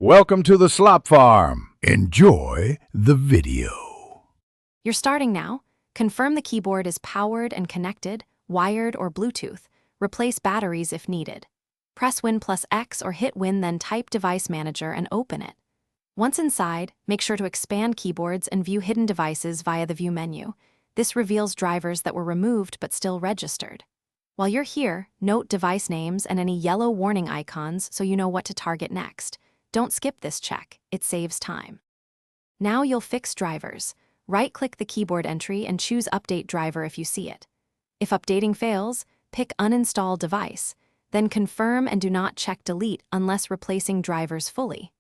Welcome to the Slop Farm. Enjoy the video. You're starting now. Confirm the keyboard is powered and connected, wired or Bluetooth. Replace batteries if needed. Press Win plus X or hit Win, then type Device Manager and open it. Once inside, make sure to expand keyboards and view hidden devices via the View menu. This reveals drivers that were removed but still registered. While you're here, note device names and any yellow warning icons so you know what to target next. Don't skip this check, it saves time. Now you'll fix drivers. Right-click the keyboard entry and choose Update Driver if you see it. If updating fails, pick Uninstall Device, then confirm and do not check Delete unless replacing drivers fully.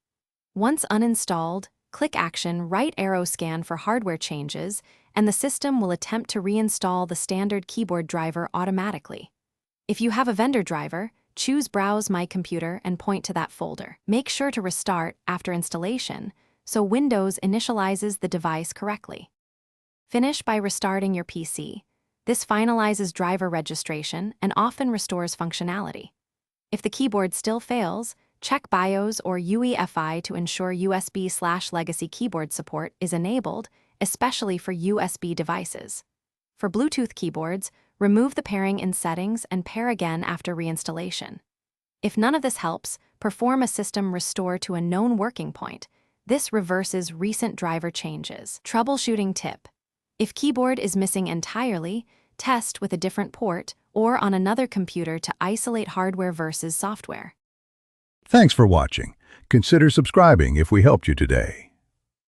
Once uninstalled, click Action right arrow scan for hardware changes, and the system will attempt to reinstall the standard keyboard driver automatically. If you have a vendor driver, choose Browse My Computer and point to that folder. Make sure to restart after installation, so Windows initializes the device correctly. Finish by restarting your PC. This finalizes driver registration and often restores functionality. If the keyboard still fails, check BIOS or UEFI to ensure USB/legacy keyboard support is enabled, especially for USB devices. For Bluetooth keyboards, remove the pairing in Settings and pair again after reinstallation. If none of this helps, perform a system restore to a known working point. This reverses recent driver changes. Troubleshooting tip: if keyboard is missing entirely, test with a different port or on another computer to isolate hardware versus software. Thanks for watching. Consider subscribing if we helped you today.